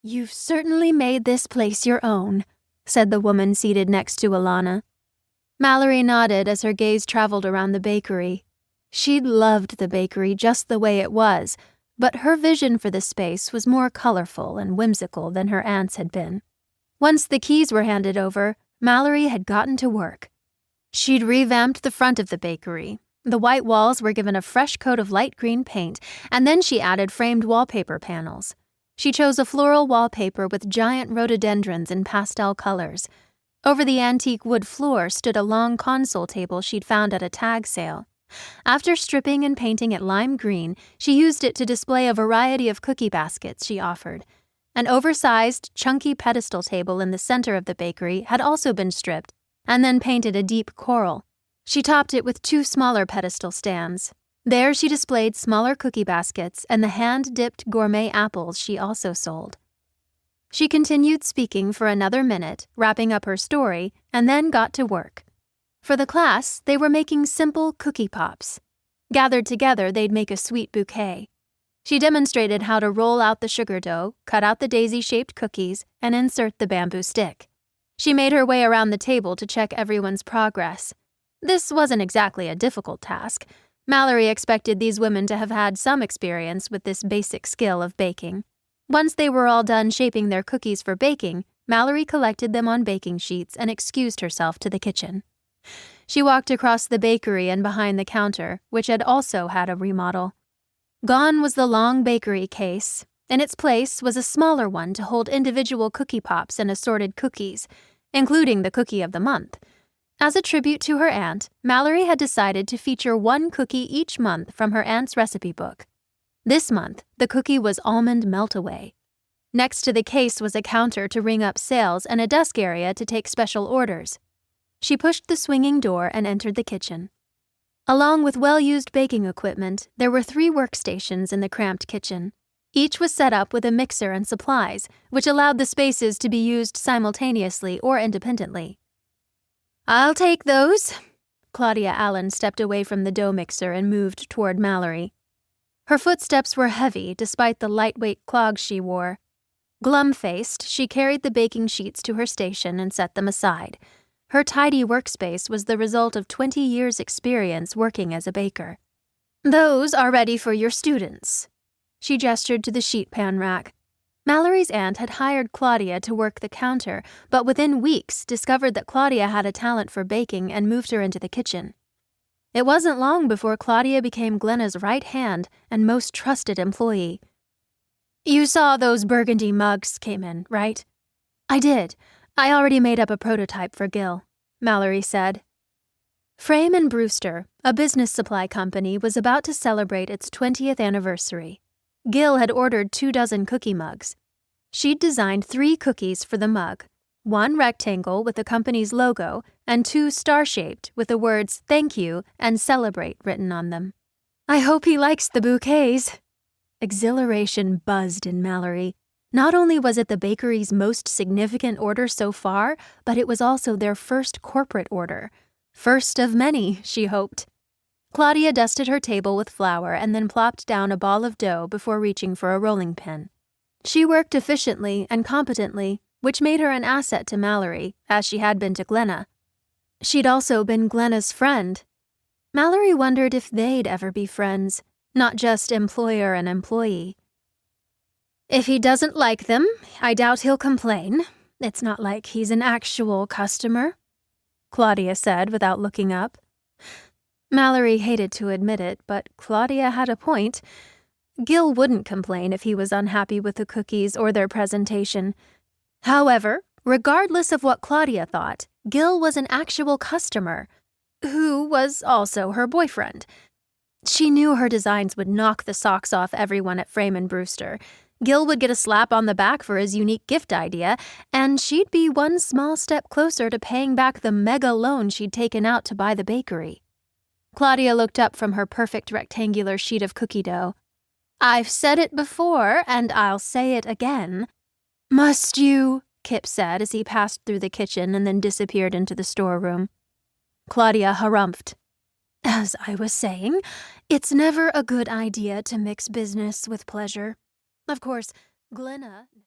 "You've certainly made this place your own," said the woman seated next to Alana. Mallory nodded as her gaze traveled around the bakery. She'd loved the bakery just the way it was, but her vision for the space was more colorful and whimsical than her aunt's had been. Once the keys were handed over, Mallory had gotten to work. She'd revamped the front of the bakery. The white walls were given a fresh coat of light green paint, and then she added framed wallpaper panels. She chose a floral wallpaper with giant rhododendrons in pastel colors. Over the antique wood floor stood a long console table she'd found at a tag sale. After stripping and painting it lime green, she used it to display a variety of cookie baskets she offered. An oversized, chunky pedestal table in the center of the bakery had also been stripped and then painted a deep coral. She topped it with 2 smaller pedestal stands. There she displayed smaller cookie baskets and the hand-dipped gourmet apples she also sold. She continued speaking for another minute, wrapping up her story, and then got to work. For the class, they were making simple cookie pops. Gathered together, they'd make a sweet bouquet. She demonstrated how to roll out the sugar dough, cut out the daisy-shaped cookies, and insert the bamboo stick. She made her way around the table to check everyone's progress. This wasn't exactly a difficult task. Mallory expected these women to have had some experience with this basic skill of baking. Once they were all done shaping their cookies for baking, Mallory collected them on baking sheets and excused herself to the kitchen. She walked across the bakery and behind the counter, which had also had a remodel. Gone was the long bakery case. In its place was a smaller one to hold individual cookie pops and assorted cookies, including the cookie of the month. As a tribute to her aunt, Mallory had decided to feature 1 cookie each month from her aunt's recipe book. This month, the cookie was almond melt-away. Next to the case was a counter to ring up sales and a desk area to take special orders. She pushed the swinging door and entered the kitchen. Along with well-used baking equipment, there were 3 workstations in the cramped kitchen. Each was set up with a mixer and supplies, which allowed the spaces to be used simultaneously or independently. "I'll take those." Claudia Allen stepped away from the dough mixer and moved toward Mallory. Her footsteps were heavy despite the lightweight clogs she wore. Glum-faced, she carried the baking sheets to her station and set them aside. Her tidy workspace was the result of 20 years' experience working as a baker. "Those are ready for your students." She gestured to the sheet pan rack. Mallory's aunt had hired Claudia to work the counter, but within weeks discovered that Claudia had a talent for baking and moved her into the kitchen. It wasn't long before Claudia became Glenna's right hand and most trusted employee. "You saw those burgundy mugs came in, right?" "I did. I already made up a prototype for Gil," Mallory said. Frame and Brewster, a business supply company, was about to celebrate its 20th anniversary. Gil had ordered 24 cookie mugs. She'd designed 3 cookies for the mug, 1 rectangle with the company's logo and 2 star-shaped with the words "Thank you" and "Celebrate" written on them. "I hope he likes the bouquets." Exhilaration buzzed in Mallory. Not only was it the bakery's most significant order so far, but it was also their first corporate order. First of many, she hoped. Claudia dusted her table with flour and then plopped down a ball of dough before reaching for a rolling pin. She worked efficiently and competently, which made her an asset to Mallory, as she had been to Glenna. She'd also been Glenna's friend. Mallory wondered if they'd ever be friends, not just employer and employee. "If he doesn't like them, I doubt he'll complain. It's not like he's an actual customer," Claudia said without looking up. Mallory hated to admit it, but Claudia had a point. Gil wouldn't complain if he was unhappy with the cookies or their presentation. However, regardless of what Claudia thought, Gil was an actual customer, who was also her boyfriend. She knew her designs would knock the socks off everyone at Frame and Brewster. Gil would get a slap on the back for his unique gift idea, and she'd be one small step closer to paying back the mega loan she'd taken out to buy the bakery. Claudia looked up from her perfect rectangular sheet of cookie dough. "I've said it before, and I'll say it again." "Must you?" Kip said as he passed through the kitchen and then disappeared into the storeroom. Claudia harumphed. "As I was saying, it's never a good idea to mix business with pleasure. Of course, Glenna..."